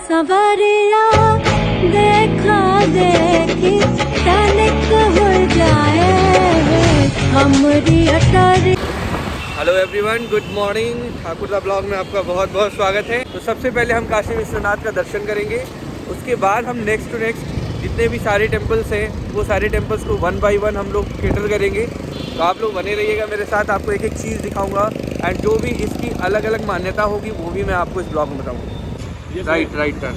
सवरिया देखा देखी तनिक हो जाए हमरी अटारी। Hello everyone, good morning. Thakurda blog में आपका बहुत बहुत स्वागत है। तो सबसे पहले हम काशी विश्वनाथ का दर्शन करेंगे, उसके बाद हम नेक्स्ट टू नेक्स्ट जितने भी सारे टेम्पल्स हैं वो सारे टेम्पल्स को वन बाय वन हम लोग कैटर करेंगे। तो आप लोग बने रहिएगा मेरे साथ, आपको एक एक चीज़ दिखाऊंगा एंड जो भी इसकी अलग अलग मान्यता होगी वो भी मैं आपको इस ब्लॉग में बताऊँगा। Right turn.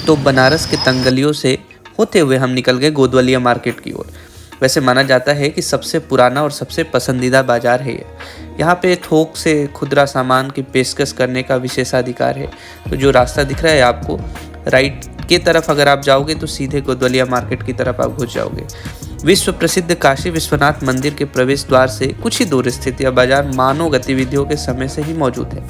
तो बनारस के तंगलियों से होते हुए हम निकल गए गोदवलिया मार्केट की ओर। वैसे माना जाता है कि सबसे पुराना और सबसे पसंदीदा बाजार है ये। यहाँ पे थोक से खुदरा सामान की पेशकश करने का विशेषाधिकार है। तो जो रास्ता दिख रहा है आपको, राइट के तरफ अगर आप जाओगे तो सीधे गोदवलिया मार्केट की तरफ आप घुस जाओगे। विश्व प्रसिद्ध काशी विश्वनाथ मंदिर के प्रवेश द्वार से कुछ ही दूर स्थित यह बाजार मानव गतिविधियों के समय से ही मौजूद है।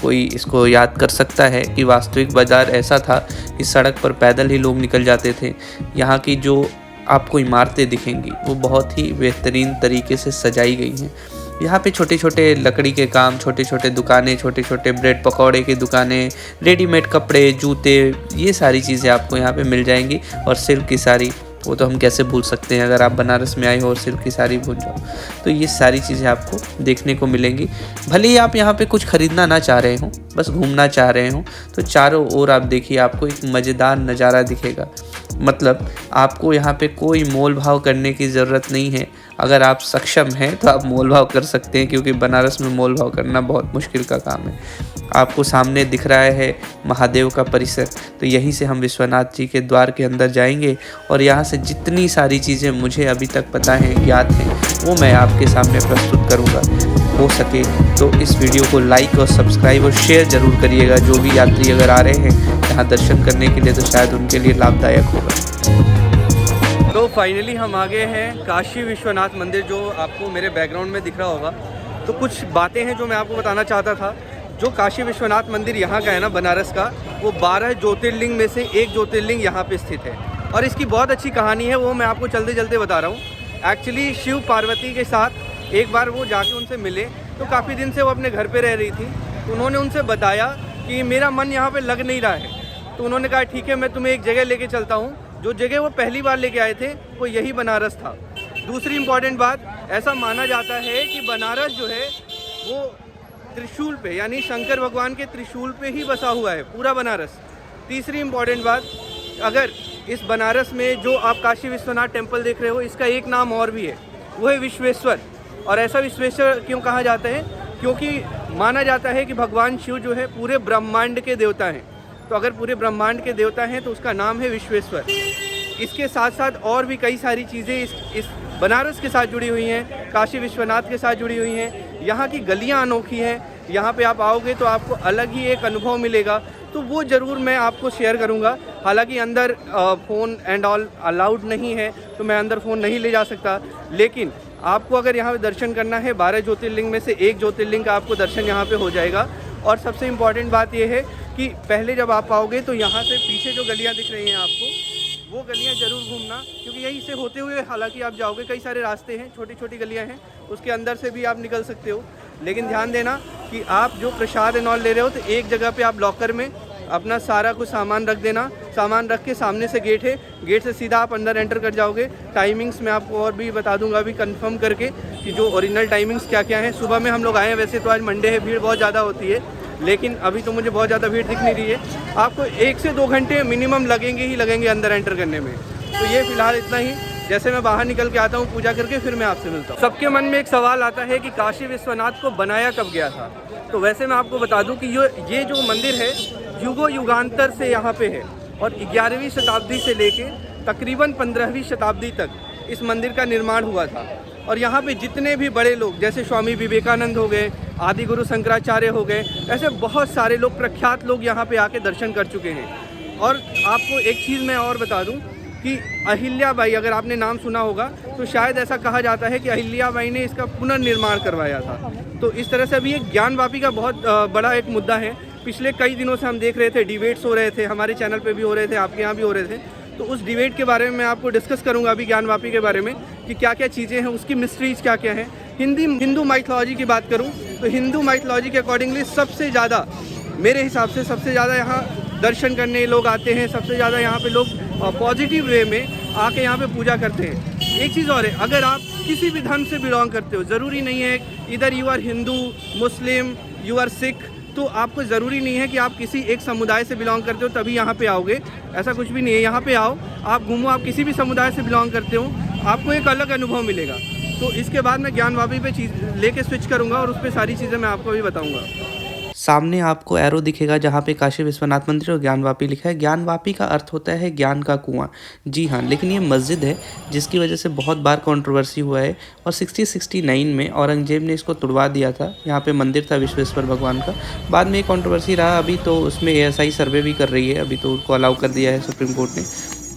कोई इसको याद कर सकता है कि वास्तविक बाजार ऐसा था कि सड़क पर पैदल ही लोग निकल जाते थे। यहाँ की जो आपको इमारतें दिखेंगी वो बहुत ही बेहतरीन तरीके से सजाई गई हैं। यहाँ पे छोटे छोटे लकड़ी के काम, छोटे छोटे दुकानें, छोटे छोटे ब्रेड पकौड़े की दुकानें, रेडीमेड कपड़े, जूते, ये सारी चीज़ें आपको यहाँ पे मिल जाएंगी। और सिल्क की साड़ी, वो तो हम कैसे भूल सकते हैं, अगर आप बनारस में आए हो और सिल्क की साड़ी भूल जाओ तो ये सारी चीज़ें आपको देखने को मिलेंगी। भले ही आप यहाँ पे कुछ ख़रीदना ना चाह रहे हो, बस घूमना चाह रहे हो, तो चारों ओर आप देखिए आपको एक मज़ेदार नज़ारा दिखेगा। मतलब आपको यहाँ पे कोई मोल भाव करने की ज़रूरत नहीं है। अगर आप सक्षम हैं तो आप मोल भाव कर सकते हैं, क्योंकि बनारस में मोल भाव करना बहुत मुश्किल का काम है। आपको सामने दिख रहा है महादेव का परिसर, तो यहीं से हम विश्वनाथ जी के द्वार के अंदर जाएंगे और यहाँ से जितनी सारी चीज़ें मुझे अभी तक पता हैं, ज्ञात हैं, वो मैं आपके सामने प्रस्तुत करूँगा। हो सके तो इस वीडियो को लाइक और सब्सक्राइब और शेयर ज़रूर करिएगा। जो भी यात्री अगर आ रहे हैं यहाँ दर्शन करने के लिए तो शायद उनके लिए लाभदायक होगा। तो फाइनली हम आ गए हैं काशी विश्वनाथ मंदिर, जो आपको मेरे बैकग्राउंड में दिख रहा होगा। तो कुछ बातें हैं जो मैं आपको बताना चाहता था। जो काशी विश्वनाथ मंदिर यहाँ का है ना, बनारस का, वो 12 ज्योतिर्लिंग में से एक ज्योतिर्लिंग यहाँ पे स्थित है। और इसकी बहुत अच्छी कहानी है, वो मैं आपको चलते चलते बता रहा हूँ। एक्चुअली शिव पार्वती के साथ एक बार वो जाके उनसे मिले, तो काफ़ी दिन से वो अपने घर पे रह रही थी। तो उन्होंने उनसे बताया कि मेरा मन यहाँ पे लग नहीं रहा है। तो उन्होंने कहा ठीक है, मैं तुम्हें एक जगह लेके चलता हूँ। जो जगह वो पहली बार लेके आए थे वो यही बनारस था। दूसरी इम्पॉर्टेंट बात, ऐसा माना जाता है कि बनारस जो है वो त्रिशूल पे, यानी शंकर भगवान के त्रिशूल पे ही बसा हुआ है, पूरा बनारस। तीसरी इम्पॉर्टेंट बात, अगर इस बनारस में जो आप काशी विश्वनाथ टेम्पल देख रहे हो, इसका एक नाम और भी है, वो है विश्वेश्वर। और ऐसा विश्वेश्वर क्यों कहा जाता है? क्योंकि माना जाता है कि भगवान शिव जो है पूरे ब्रह्मांड के देवता हैं। तो अगर पूरे ब्रह्मांड के देवता हैं तो उसका नाम है विश्वेश्वर। इसके साथ साथ और भी कई सारी चीज़ें इस बनारस के साथ जुड़ी हुई हैं, काशी विश्वनाथ के साथ जुड़ी हुई हैं। यहाँ की गलियाँ अनोखी हैं। यहाँ पे आप आओगे तो आपको अलग ही एक अनुभव मिलेगा। तो वो ज़रूर मैं आपको शेयर करूँगा। हालांकि अंदर फ़ोन एंड ऑल अलाउड नहीं है, तो मैं अंदर फ़ोन नहीं ले जा सकता। लेकिन आपको अगर यहाँ पे दर्शन करना है, 12 ज्योतिर्लिंग में से एक ज्योतिर्लिंग का आपको दर्शन यहाँ पे हो जाएगा। और सबसे इम्पॉर्टेंट बात यह है कि पहले जब आप आओगे तो यहाँ से पीछे जो गलियाँ दिख रही हैं आपको, वो गलियाँ ज़रूर घूमना, क्योंकि यहीं से होते हुए हालांकि आप जाओगे, कई सारे रास्ते हैं, छोटी छोटी गलियाँ हैं, उसके अंदर से भी आप निकल सकते हो। लेकिन ध्यान देना कि आप जो प्रसाद एंड ऑल ले रहे हो तो एक जगह पे आप लॉकर में अपना सारा कुछ सामान रख देना। सामान रख के सामने से गेट है, गेट से सीधा आप अंदर एंटर कर जाओगे। टाइमिंग्स मैं आपको और भी बता दूंगा अभी कंफर्म करके कि जो ओरिजिनल टाइमिंग्स क्या क्या हैं। सुबह में हम लोग आए हैं, वैसे तो आज मंडे है, भीड़ बहुत ज़्यादा होती है, लेकिन अभी तो मुझे बहुत ज़्यादा भीड़ दिख नहीं रही है। आपको 1 से 2 घंटे मिनिमम लगेंगे ही लगेंगे अंदर एंटर करने में। तो ये फिलहाल इतना ही। जैसे मैं बाहर निकल के आता हूँ पूजा करके, फिर मैं आपसे मिलता हूँ। सबके मन में एक सवाल आता है कि काशी विश्वनाथ को बनाया कब गया था। तो वैसे मैं आपको बता दूं कि ये जो मंदिर है युगों युगांतर से यहाँ पे है और 11वीं शताब्दी से लेके तकरीबन 15वीं शताब्दी तक इस मंदिर का निर्माण हुआ था। और यहाँ पे जितने भी बड़े लोग, जैसे स्वामी विवेकानंद हो गए, आदि गुरु शंकराचार्य हो गए, ऐसे बहुत सारे लोग, प्रख्यात लोग यहाँ पे आके दर्शन कर चुके हैं। और आपको एक चीज़ मैं और बता दूं कि अहिल्याबाई, अगर आपने नाम सुना होगा, तो शायद ऐसा कहा जाता है कि अहिल्याबाई ने इसका पुनर्निर्माण करवाया था। तो इस तरह से अभी एक ज्ञानवापी का बहुत बड़ा एक मुद्दा है। पिछले कई दिनों से हम देख रहे थे, डिबेट्स हो रहे थे, हमारे चैनल पे भी हो रहे थे, आपके यहाँ भी हो रहे थे। तो उस डिबेट के बारे में मैं आपको डिस्कस करूंगा अभी ज्ञानवापी के बारे में कि क्या क्या चीज़ें हैं, उसकी मिस्ट्रीज क्या क्या हैं। हिंदू माइथोलॉजी की बात करूं तो हिंदू माइथोलॉजी के अकॉर्डिंगली सबसे ज़्यादा, मेरे हिसाब से सबसे ज़्यादा यहाँ दर्शन करने लोग आते हैं, सबसे ज़्यादा यहाँ पे लोग पॉजिटिव वे में आके यहाँ पे पूजा करते हैं। एक चीज़ और है, अगर आप किसी भी धर्म से बिलोंग करते हो, ज़रूरी नहीं है इधर you are Hindu, Muslim, you are Sikh, तो आपको ज़रूरी नहीं है कि आप किसी एक समुदाय से बिलोंग करते हो तभी यहाँ पे आओगे, ऐसा कुछ भी नहीं है। यहाँ पे आओ, आप घूमो, आप किसी भी समुदाय से बिलोंग करते हो, आपको एक अलग अनुभव मिलेगा। तो इसके बाद मैं ज्ञानवापी पे चीज़ लेके स्विच करूँगा और उस पर सारी चीज़ें मैं आपको भी बताऊँगा। सामने आपको एरो दिखेगा जहाँ पे काशी विश्वनाथ मंदिर और ज्ञानवापी लिखा है। ज्ञानवापी का अर्थ होता है ज्ञान का कुआं। जी हाँ, लेकिन ये मस्जिद है जिसकी वजह से बहुत बार कंट्रोवर्सी हुआ है और 1669 में औरंगजेब ने इसको तुड़वा दिया था। यहाँ पे मंदिर था विश्वेश्वर भगवान का। बाद में ये कंट्रोवर्सी रहा, अभी तो उसमें ASI सर्वे भी कर रही है, अभी तो उसको अलाउ कर दिया है सुप्रीम कोर्ट ने।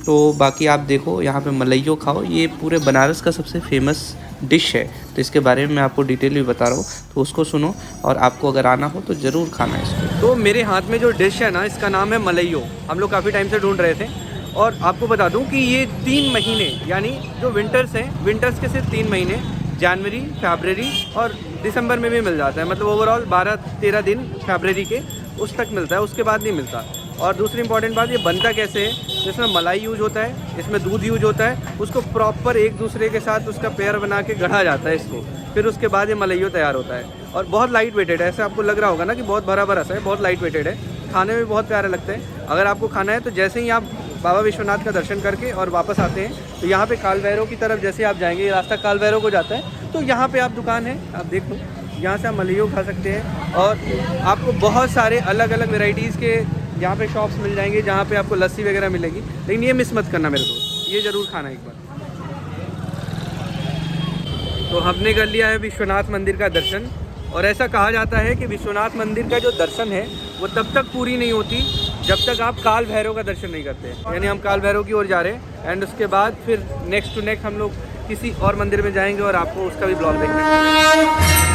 तो बाकी आप देखो, यहाँ पे मलइयो खाओ, ये पूरे बनारस का सबसे फेमस डिश है। तो इसके बारे में मैं आपको डिटेल भी बता रहा हूँ, तो उसको सुनो और आपको अगर आना हो तो ज़रूर खाना है इसको। तो मेरे हाथ में जो डिश है ना, इसका नाम है मलइयो। हम लोग काफ़ी टाइम से ढूंढ रहे थे और आपको बता दूं कि ये 3 महीने, यानी जो विंटर्स हैं, विंटर्स के सिर्फ 3 महीने, जनवरी, फरवरी और दिसंबर में भी मिल जाता है। मतलब ओवरऑल 12-13 दिन फरवरी के उस तक मिलता है, उसके बाद नहीं मिलता। और दूसरी इंपॉर्टेंट बात, ये बनता कैसे है, जिसमें मलाई यूज होता है, इसमें दूध यूज होता है, उसको प्रॉपर एक दूसरे के साथ उसका पेयर बना के गढ़ा जाता है इसको, फिर उसके बाद ये मलइयो तैयार होता है। और बहुत लाइट वेटेड है, ऐसे आपको लग रहा होगा ना कि बहुत भरा भरा सा है, बहुत लाइट वेटेड है, खाने में बहुत प्यारा लगता है। अगर आपको खाना है तो जैसे ही आप बाबा विश्वनाथ का दर्शन करके और वापस आते हैं तो यहाँ पे काल भैरव की तरफ जैसे आप जाएंगे, ये रास्ता काल भैरव को जाता है, तो यहाँ पे आप दुकान है, आप देख लो, यहाँ से आप मलइयो खा सकते हैं। और आपको बहुत सारे अलग अलग वेराइटीज़ के यहाँ पे शॉप्स मिल जाएंगे जहाँ पे आपको लस्सी वगैरह मिलेगी। लेकिन ये मिस मत करना मेरे दोस्त, ये ज़रूर खाना एक बार। तो हमने कर लिया है विश्वनाथ मंदिर का दर्शन, और ऐसा कहा जाता है कि विश्वनाथ मंदिर का जो दर्शन है वो तब तक पूरी नहीं होती जब तक आप काल भैरव का दर्शन नहीं करते। यानी हम काल भैरव की ओर जा रहे हैं एंड उसके बाद फिर नेक्स्ट टू नेक्स्ट हम लोग किसी और मंदिर में जाएंगे और आपको उसका भी ब्लॉग देखने को मिलेगा।